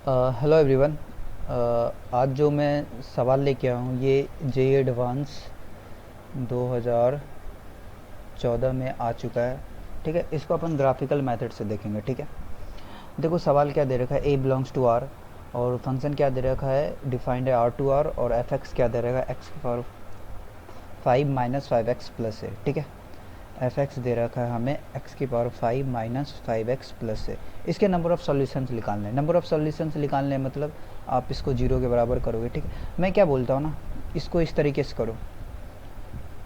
Hello everyone. आज जो मैं सवाल लेके आया हूँ ये जेईई एडवांस 2014 में आ चुका है। ठीक है, इसको अपन ग्राफिकल मेथड से देखेंगे। ठीक है, देखो सवाल क्या दे रखा है, ए बिलोंग्स टू आर, और फंक्शन क्या दे रखा है, डिफाइंड है आर टू आर, और एफ एक्स क्या दे रखा है, एक्स की पावर 5 माइनस 5x प्लस है। ठीक है, एफ एक्स दे रखा है हमें एक्स की पावर 5 माइनस 5x प्लस है। इसके नंबर ऑफ़ सॉल्यूशंस निकालने हैं। नंबर ऑफ़ सॉल्यूशंस निकालने मतलब आप इसको जीरो के बराबर करोगे। ठीक है, मैं क्या बोलता हूँ ना, इसको इस तरीके से करो।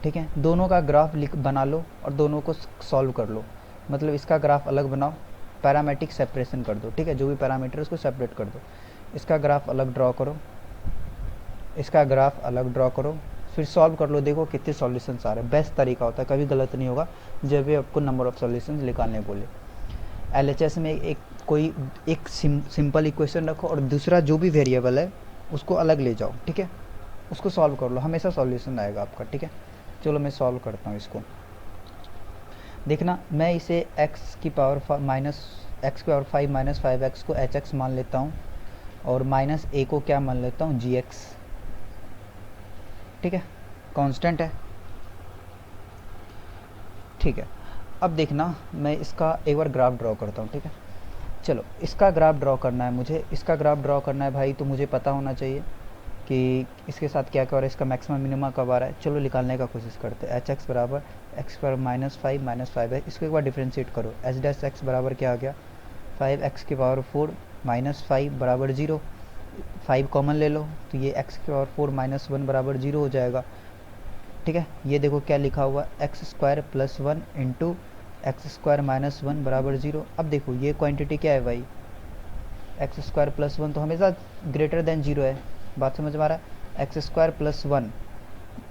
ठीक है, दोनों का ग्राफ लिख बना लो और दोनों को सॉल्व कर लो। मतलब इसका ग्राफ अलग बनाओ, पैरामीट्रिक सेपरेशन कर दो। ठीक है, जो भी पैरामीटर है उसको सेपरेट कर दो। इसका ग्राफ अलग ड्रॉ करो, इसका ग्राफ अलग ड्रॉ करो, फिर सॉल्व कर लो। देखो कितने सॉल्यूशंस आ रहे हैं। बेस्ट तरीका होता है, कभी गलत नहीं होगा जब भी आपको नंबर ऑफ सॉल्यूशंस निकालने बोले। एलएचएस में एक सिंपल इक्वेशन रखो और दूसरा जो भी वेरिएबल है उसको अलग ले जाओ। ठीक है, उसको सॉल्व कर लो, हमेशा सॉल्यूशन आएगा आपका। ठीक है, चलो मैं सॉल्व करता हूँ इसको। देखना, मैं इसे एक्स की पावर माइनस एक्स की पावर 5 माइनस 5x को एच एक्स मान लेता हूँ, और माइनस ए को क्या मान लेता हूँ, जी एक्स। ठीक है, कांस्टेंट है। ठीक है, अब देखना मैं इसका एक बार ग्राफ ड्रॉ करता हूँ। ठीक है, चलो इसका ग्राफ ड्रॉ करना है मुझे। इसका ग्राफ ड्रॉ करना है भाई, तो मुझे पता होना चाहिए कि इसके साथ क्या क्या हो रहा है, इसका मैक्सिमम मिनिमा कब आ रहा है। चलो निकालने का कोशिश करते हैं। एच एक्स बराबर एक्स पर माइनस फाइव है, इसको एक बार डिफ्रेंशिएट करो। एच डैश एक्स बराबर क्या आ गया, 5x की पावर 4 माइनस 5 बराबर 0। 5 कॉमन ले लो तो ये x की पावर 4 माइनस 1 बराबर 0 हो जाएगा। ठीक है, ये देखो क्या लिखा हुआ, x square plus 1 into x square minus 1 बराबर 0। अब देखो ये क्वांटिटी क्या है भाई, एक्स स्क्वायर प्लस 1 तो हमेशा ग्रेटर देन 0 है। बात समझ में आ रहा है, x square plus 1,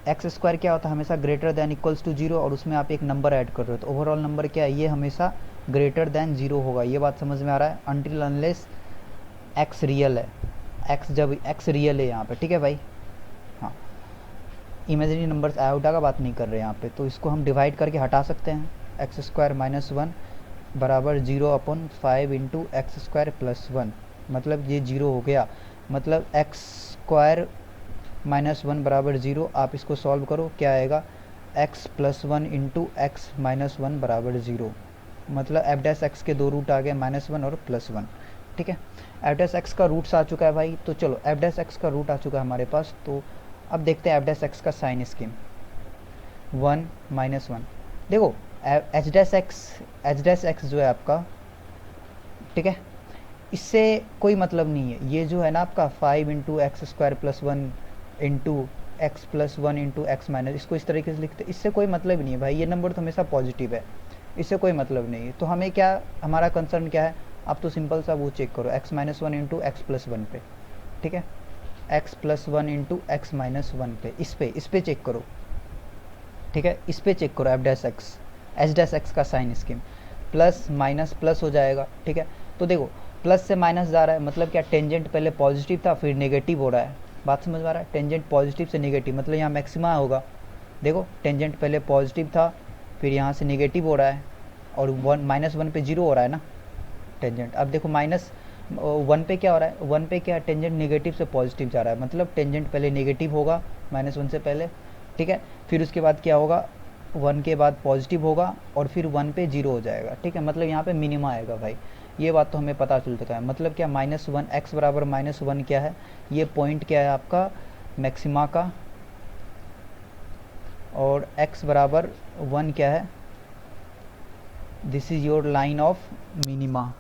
x square क्या होता है, हमेशा ग्रेटर देन इक्वल्स टू 0, और उसमें आप एक नंबर ऐड कर रहे हो तो ओवरऑल नंबर क्या है, ये हमेशा ग्रेटर देन 0 होगा। ये बात समझ में आ रहा है, अनटिल अनलेस एक्स रियल है। एक्स जब एक्स रियल है यहाँ पे। ठीक है भाई, हाँ, इमेजिनरी नंबर्स आयोटा का बात नहीं कर रहे हैं यहाँ पे, तो इसको हम डिवाइड करके हटा सकते हैं। एक्स स्क्वायर माइनस 1 बराबर 0 upon 5 into x square plus 1, मतलब ये 0 हो गया। मतलब एक्स स्क्वायर माइनस 1 बराबर 0। आप इसको सॉल्व करो, क्या आएगा, x plus 1 into x minus 1 बराबर 0। मतलब एफ डैश एक्स के दो रूट आ गए, -1 और +1। ठीक है, एफ डैश एक्स का रूट्स आ चुका है भाई, तो चलो एफ डैश एक्स का रूट आ चुका है हमारे पास। तो अब देखते हैं एफ डैश एक्स का साइन स्कीम, 1 -1। देखो एच डैश एक्स जो है आपका, ठीक है, इससे कोई मतलब नहीं है। ये जो है ना आपका 5 into x square plus 1 into x plus 1 into x minus, इसको इस तरीके से लिखते, इससे कोई मतलब नहीं है भाई। ये नंबर तो हमेशा पॉजिटिव है, इससे कोई मतलब नहीं है। तो हमें क्या, हमारा कंसर्न क्या है, आप तो सिंपल सा वो चेक करो, x minus 1 into x plus 1 पे। ठीक है, x plus 1 into x minus 1 पे, इस पे चेक करो। ठीक है, इस पे चेक करो, f dash x, h dash x का sign scheme, plus minus plus हो जाएगा। ठीक है, तो देखो प्लस से माइनस जा रहा है, मतलब क्या, टेंजेंट पहले पॉजिटिव था फिर नेगेटिव हो रहा है। बात समझ में आ रहा है, टेंजेंट पॉजिटिव से नेगेटिव, मतलब यहाँ मैक्सिमा होगा। देखो टेंजेंट पहले पॉजिटिव था फिर यहाँ से नेगेटिव हो रहा है, और -1 पे 0 हो रहा है ना टेंजेंट। अब देखो -1 पे क्या हो रहा है, 1 पे क्या, टेंजेंट नेगेटिव से पॉजिटिव जा रहा है, मतलब टेंजेंट पहले नेगेटिव होगा -1 से पहले। ठीक है, फिर उसके बाद क्या होगा, 1 के बाद पॉजिटिव होगा और फिर 1 पे 0 हो जाएगा। ठीक है, मतलब यहाँ पे मिनिमा आएगा भाई। ये बात तो हमें पता चल चुका है। मतलब क्या, -1, एक्स बराबर -1 क्या है, ये पॉइंट क्या है आपका मैक्सिमा का, और x बराबर 1 क्या है, this is your line of minima.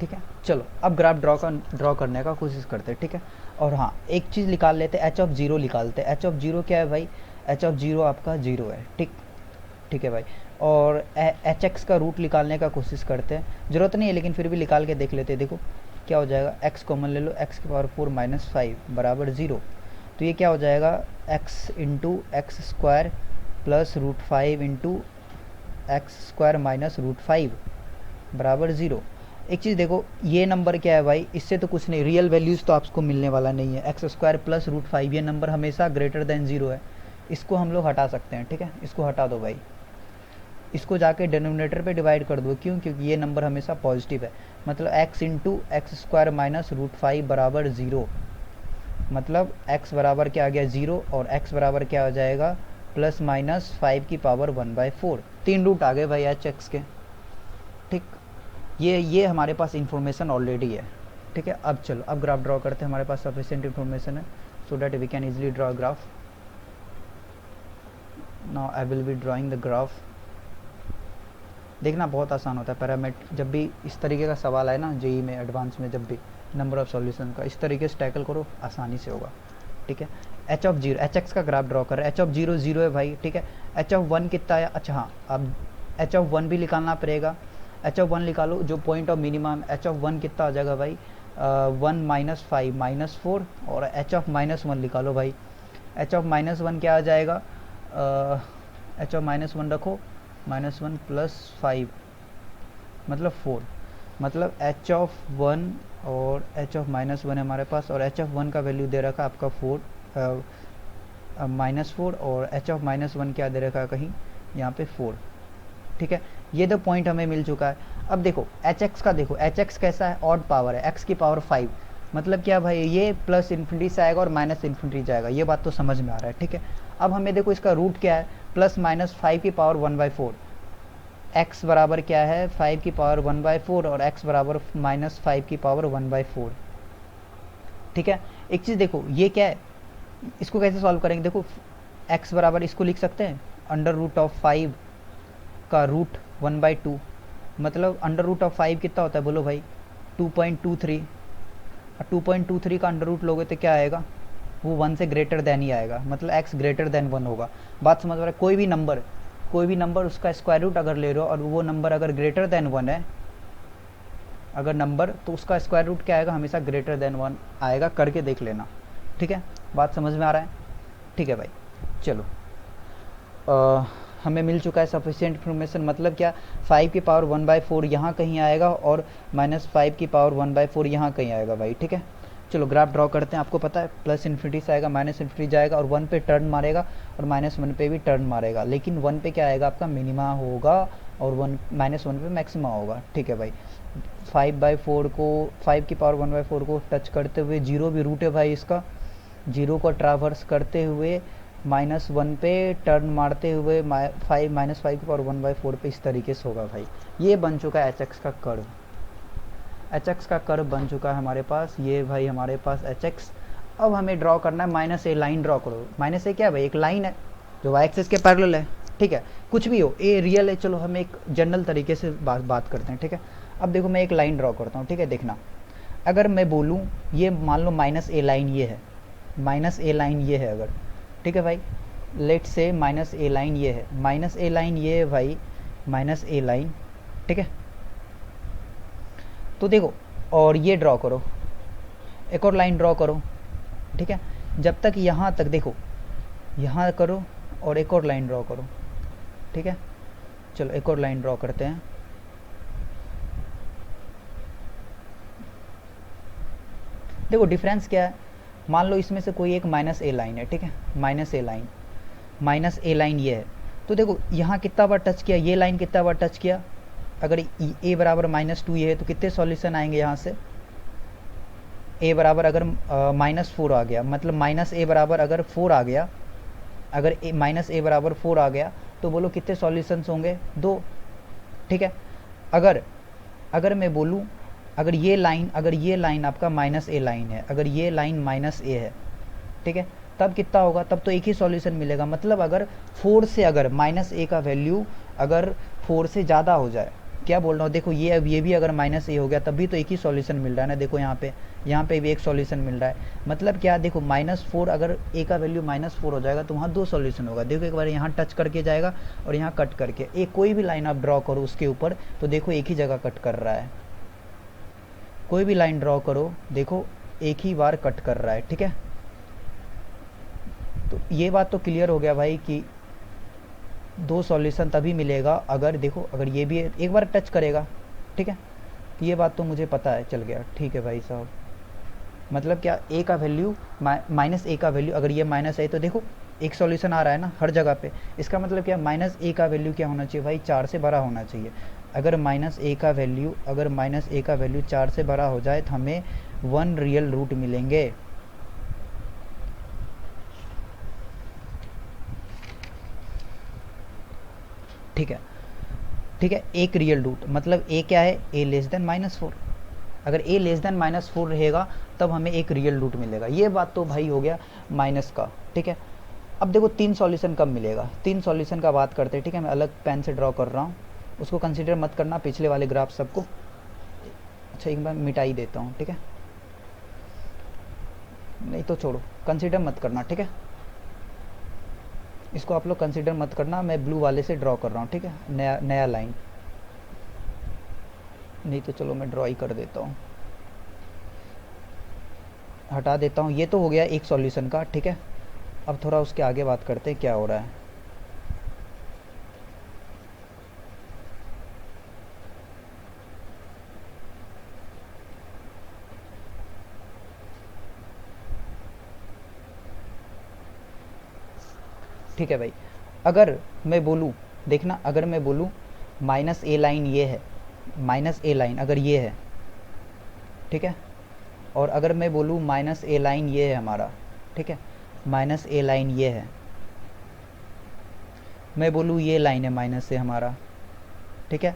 ठीक है, चलो अब ग्राफ ड्रॉ करने का कोशिश करते हैं। ठीक है, और हाँ एक चीज़ निकाल लेते हैं, एच ऑफ जीरो निकालते हैं। एच ऑफ जीरो क्या है भाई, एच ऑफ जीरो आपका 0 है। ठीक है भाई, और एच एक्स का रूट निकालने का कोशिश करते हैं। ज़रूरत नहीं है लेकिन फिर भी निकाल के देख लेते हैं। देखो क्या हो जाएगा, एक्स कॉमन ले लो, एक्स की पावर 4 माइनस 5 बराबर 0। तो ये क्या हो जाएगा, x into x square plus √5 into x square minus √5 बराबर 0। एक चीज़ देखो, ये नंबर क्या है भाई, इससे तो कुछ नहीं, रियल वैल्यूज़ तो आपको मिलने वाला नहीं है। एक्स स्क्वायर प्लस √5, ये नंबर हमेशा ग्रेटर देन 0 है, इसको हम लोग हटा सकते हैं। ठीक है, इसको हटा दो भाई, इसको जाके डिनोमिनेटर पे डिवाइड कर दो, क्यों? क्योंकि ये नंबर हमेशा पॉजिटिव है। मतलब x into x square minus root 5 बराबर 0। मतलब x बराबर क्या आ गया 0 और x बराबर क्या हो जाएगा प्लस माइनस 5 की पावर 1/4। 3 रूट आ गए भाई एच एक्स के। ठीक, ये हमारे पास इंफॉर्मेशन ऑलरेडी है। ठीक है, अब चलो अब ग्राफ ड्रॉ करते हैं, हमारे पास सफिशिएंट इन्फॉर्मेशन है so that we can easily draw graph. Now I will be drawing the graph. देखना बहुत आसान होता है पैरामीटर, जब भी इस तरीके का सवाल आए ना जेई में एडवांस में, जब भी नंबर ऑफ सॉल्यूशन का इस तरीके से टैकल करो आसानी से होगा। ठीक है, H of zero, H x का ग्राफ ड्रॉ कर रहे हैं। एच ऑफ जीरो जीरो है भाई। ठीक है, एच ऑफ वन कितना है? अच्छा हाँ, अब एच ऑफ वन भी निकालना पड़ेगा। एच ऑफ वन निकालो, जो point of minimum H of one कितना आ जाएगा भाई 1 माइनस 5 माइनस 4, और एच ऑफ माइनस वन निकालो भाई। एच ऑफ माइनस वन क्या आ जाएगा? एच ऑफ माइनस वन रखो, माइनस वन प्लस 5 मतलब 4। मतलब एच ऑफ वन और एच ऑफ माइनस वन है हमारे पास, और एच ऑफ वन का वैल्यू दे रखा आपका 4 -4, और एच ऑफ माइनस वन क्या दे रखा है कहीं यहाँ पे 4। ठीक है, ये दो पॉइंट हमें मिल चुका है। अब देखो एच एक्स का, देखो एच एक्स कैसा है? ऑड पावर है, एक्स की पावर 5। मतलब क्या भाई, ये प्लस इन्फिनिटी से आएगा और माइनस इन्फिनिटी जाएगा, ये बात तो समझ में आ रहा है। ठीक है, अब हमें देखो इसका रूट क्या है, प्लस माइनस 5 की पावर 1/4। x बराबर क्या है 5 की पावर 1/4, और x बराबर माइनस 5 की पावर 1/4। ठीक है, एक चीज़ देखो ये क्या है, इसको कैसे सॉल्व करेंगे? देखो x बराबर इसको लिख सकते हैं अंडर रूट ऑफ 5 का रूट 1/2। मतलब अंडर रूट ऑफ 5 कितना होता है बोलो भाई 2.23। 2.23 का अंडर रूट लोगे तो क्या आएगा? वो 1 से ग्रेटर देन ही आएगा, मतलब x ग्रेटर देन 1 होगा। बात समझ रहा है? कोई भी नंबर उसका स्क्वायर रूट अगर ले रहे हो और वो नंबर अगर ग्रेटर देन 1 है, अगर नंबर, तो उसका स्क्वायर रूट क्या आएगा? हमेशा ग्रेटर देन 1 आएगा, करके देख लेना। ठीक है, बात समझ में आ रहा है? ठीक है भाई, चलो हमें मिल चुका है सफिशिएंट इन्फॉर्मेशन। मतलब क्या, 5 की पावर 1/4 यहाँ कहीं आएगा और माइनस 5 की पावर 1/4 यहाँ कहीं आएगा भाई। ठीक है, चलो ग्राफ ड्रॉ करते हैं। आपको पता है प्लस इन्फिनिटी से आएगा, माइनस इन्फिनिटी जाएगा, और 1 पे टर्न मारेगा और माइनस 1 पे भी टर्न मारेगा, लेकिन 1 पे क्या आएगा आपका मिनिमा होगा, और -1 पे मैक्सिमा होगा। ठीक है भाई, 5/4 को 5 की पावर 1/4 को टच करते हुए, जीरो भी रूट है भाई इसका, जीरो को ट्रावर्स करते हुए -1 पे टर्न मारते हुए -5 की पावर 1/4 पे इस तरीके से होगा भाई। ये बन चुका है एच एक्स का कर्व। एच एक्स का कर्व बन चुका है हमारे पास, ये भाई हमारे पास एच एक्स। अब हमें ड्रॉ करना है -a लाइन ड्रॉ करो। -a क्या है भाई? एक लाइन है जो वाई एक्सिस के पैरेलल है। ठीक है, कुछ भी हो, ए रियल है, चलो हम एक जनरल तरीके से बात करते हैं। ठीक है, अब देखो मैं एक लाइन ड्रॉ करता हूँ। ठीक है, देखना, अगर मैं बोलूँ ये मान लो -a लाइन ये है, -a लाइन ये है अगर, ठीक है भाई, लेट से -a लाइन ये है, -a लाइन ये है भाई, -a लाइन। ठीक है, तो देखो, और ये ड्रॉ करो, एक और लाइन ड्रॉ करो। ठीक है, जब तक यहाँ तक देखो, यहाँ करो और एक और लाइन ड्रॉ करो। ठीक है, चलो एक और लाइन ड्रॉ करते हैं। देखो डिफरेंस क्या है, मान लो इसमें से कोई एक -a लाइन है। ठीक है, -a लाइन ये है, तो देखो यहाँ कितना बार टच किया, ये लाइन कितना बार टच किया? अगर a बराबर -2 ये है तो कितने सॉल्यूशन आएंगे यहाँ से? a बराबर अगर -4 आ गया, मतलब -a बराबर अगर 4 आ गया, अगर -a बराबर 4 आ गया तो बोलो कितने सॉल्यूशंस होंगे? 2। ठीक है, अगर मैं बोलूँ, अगर ये लाइन आपका -a लाइन है, अगर ये लाइन -a है, ठीक है, तब कितना होगा? तब तो एक ही सॉल्यूशन मिलेगा। मतलब अगर 4 से, अगर -a का वैल्यू अगर 4 से ज़्यादा हो जाए, क्या बोल रहा हूँ, देखो ये अब ये भी अगर -a हो गया तब भी तो एक ही सॉल्यूशन मिल रहा है ना। देखो यहाँ पे भी एक सॉल्यूशन मिल रहा है। मतलब क्या, देखो -4, अगर a का वैल्यू -4 हो जाएगा तो वहाँ 2 सॉल्यूशन होगा। देखो एक बार यहाँ टच करके जाएगा और यहाँ कट करके, एक कोई भी लाइन आप ड्रॉ करो उसके ऊपर तो देखो एक ही जगह कट कर रहा है। कोई भी लाइन ड्रॉ करो, देखो एक ही बार कट कर रहा है। ठीक है, तो ये बात तो क्लियर हो गया भाई कि 2 सॉल्यूशन तभी मिलेगा अगर, देखो अगर ये भी एक बार टच करेगा। ठीक है, तो ये बात तो मुझे पता है, चल गया। ठीक है भाई साहब, मतलब क्या, a का वैल्यू -a का वैल्यू अगर ये माइनस है तो देखो एक सॉल्यूशन आ रहा है ना हर जगह पे, इसका मतलब क्या, माइनस ए का वैल्यू क्या होना चाहिए भाई, 4 से बड़ा होना चाहिए। अगर माइनस ए का वैल्यू 4 से बड़ा हो जाए तो हमें 1 रियल रूट मिलेंगे। ठीक है, ठीक है, एक रियल रूट मतलब ए क्या है, ए लेस देन -4। अगर ए लेस देन -4 रहेगा तब हमें एक रियल रूट मिलेगा। ये बात तो भाई हो गया माइनस का। ठीक है, अब देखो 3 सॉल्यूशन कब मिलेगा, 3 सॉल्यूशन का बात करते हैं। ठीक है, मैं अलग पेन से ड्रॉ कर रहा हूँ, उसको कंसीडर मत करना पिछले वाले ग्राफ सबको। अच्छा एक बार मिटा ही देता हूँ। ठीक है, नहीं तो छोड़ो, कंसीडर मत करना। ठीक है, इसको आप लोग कंसीडर मत करना, मैं ब्लू वाले से ड्रॉ कर रहा हूँ। ठीक है, नया नया लाइन, नहीं तो चलो मैं ड्रॉ ही कर देता हूँ, हटा देता हूँ। ये तो हो गया एक सॉल्यूशन का। ठीक है, अब थोड़ा उसके आगे बात करते हैं क्या हो रहा है। ठीक है भाई, अगर मैं बोलूँ, देखना, अगर मैं बोलूँ माइनस ए लाइन ये है, माइनस ए लाइन अगर ये है, ठीक है, और अगर मैं बोलूँ माइनस ए लाइन ये है हमारा, ठीक है, माइनस ए लाइन ये है, मैं बोलूँ ये लाइन है माइनस से हमारा, ठीक है,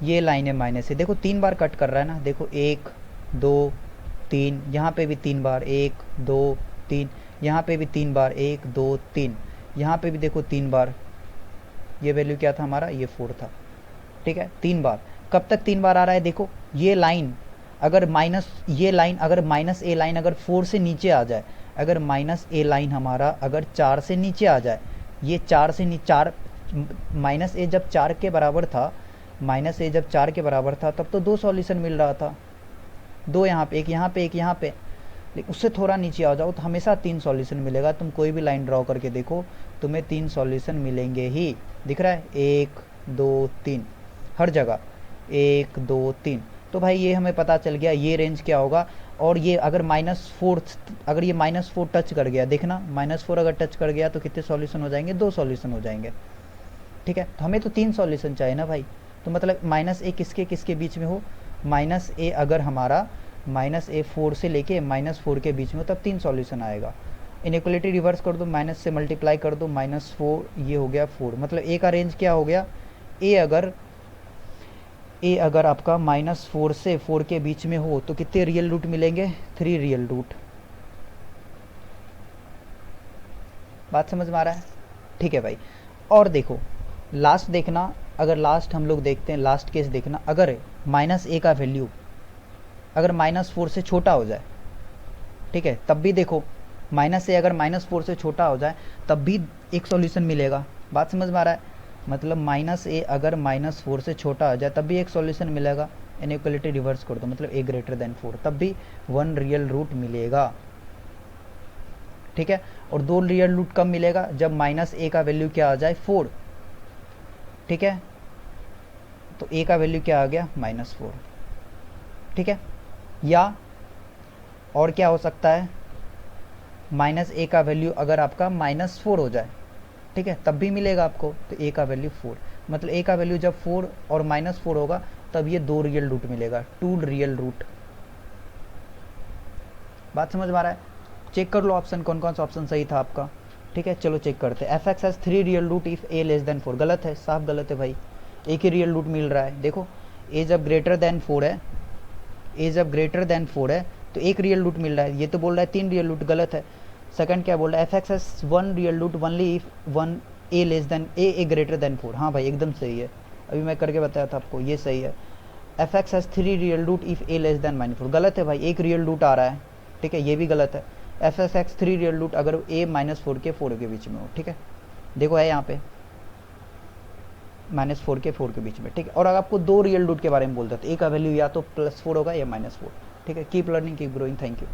ये लाइन है माइनस से। देखो 3 बार कट कर रहा है ना, देखो 1 2 3, यहाँ पे भी 3 बार, 1 2 3, यहाँ पे भी 3 बार, 1 2 3, यहाँ पे भी देखो 3 बार। ये वैल्यू क्या था हमारा, ये 4 था। ठीक है, 3 बार। कब तक 3 बार आ रहा है, देखो ये लाइन अगर माइनस, ये लाइन अगर माइनस ए लाइन अगर 4 से नीचे आ जाए, अगर माइनस ए लाइन हमारा अगर 4 से नीचे आ जाए, ये 4 से नीचे, 4 माइनस ए जब 4 के बराबर था, माइनस ए जब 4 के बराबर था तब तो 2 सॉल्यूशन मिल रहा था, 2 यहाँ पे, एक यहाँ पे, एक यहाँ पे। लेकिन उससे थोड़ा नीचे आ जाओ तो हमेशा 3 सॉल्यूशन मिलेगा। तुम कोई भी लाइन ड्रॉ करके देखो, तुम्हें 3 सॉल्यूशन मिलेंगे ही। दिख रहा है 1 2 3 हर जगह, 1 2 3। तो भाई ये हमें पता चल गया ये रेंज क्या होगा। और ये अगर -4, अगर ये -4 टच कर गया, देखना -4 अगर टच कर गया तो कितने सॉल्यूशन हो जाएंगे, 2 सॉल्यूशन हो जाएंगे। ठीक है, तो हमें तो 3 सॉल्यूशन चाहिए ना भाई। तो मतलब माइनस ए किसके किसके बीच में हो, माइनस ए अगर हमारा माइनस ए 4 से लेके -4 के बीच में हो तब 3 सॉल्यूशन आएगा। इनइक्वलिटी रिवर्स कर दो, माइनस से मल्टीप्लाई कर दो, -4 ये हो गया 4, मतलब ए का रेंज क्या हो गया, ए अगर आपका -4 से 4 के बीच में हो तो कितने रियल रूट मिलेंगे, 3 रियल रूट। बात समझ में आ रहा है। ठीक है भाई, और देखो लास्ट देखना, अगर लास्ट हम लोग देखते हैं, लास्ट केस देखना, अगर माइनस ए का वैल्यू अगर -4 से छोटा हो जाए, ठीक है, तब भी देखो माइनस ए अगर -4 से छोटा हो जाए तब भी एक सॉल्यूशन मिलेगा। बात समझ में आ रहा है, मतलब माइनस ए अगर -4 से छोटा हो जाए तब भी एक सॉल्यूशन मिलेगा। इनइक्वलिटी रिवर्स कर दो, मतलब ए ग्रेटर देन 4, तब भी 1 रियल रूट मिलेगा। ठीक है, और 2 रियल रूट कब मिलेगा, जब माइनस ए का वैल्यू क्या आ जाए, 4। ठीक है, तो ए का वैल्यू क्या आ गया, -4। ठीक है, या और क्या हो सकता है, माइनस ए का वैल्यू अगर आपका -4 हो जाए, ठीक है, तब भी मिलेगा आपको। तो ए का वैल्यू 4, मतलब ए का वैल्यू जब 4 और -4 होगा तब ये 2 रियल रूट मिलेगा, 2 रियल रूट। बात समझ में आ रहा है। चेक कर लो ऑप्शन, कौन कौन सा ऑप्शन सही था आपका। ठीक है, चलो चेक करते हैं। F x has 3 real root if a less than 4, गलत है, साफ गलत है भाई। एक ही रियल रूट मिल रहा है। देखो ए जब ग्रेटर देन 4 है, ए जब ग्रेटर देन 4 है तो एक रियल रूट मिल रहा है, ये तो बोल रहा है 3 रियल रूट, गलत है। सेकंड क्या बोल रहा है, f x has 1 real root only if 1 a less than a greater than 4। हाँ भाई एकदम सही है, अभी मैं करके बताया था आपको, ये सही है। F x has 3 real root if a less than -4, गलत है भाई, एक रियल रूट आ रहा है। ठीक है, ये भी गलत है। F x has 3 real root अगर ए -4 के 4 के बीच में हो। ठीक है, देखो है यहाँ पे -4 के 4 के बीच में। ठीक है, और अगर आपको 2 रियल रूट के बारे में बोलते हैं तो ए का वैल्यू या तो +4 होगा या -4। ठीक है, keep learning, keep growing, thank you.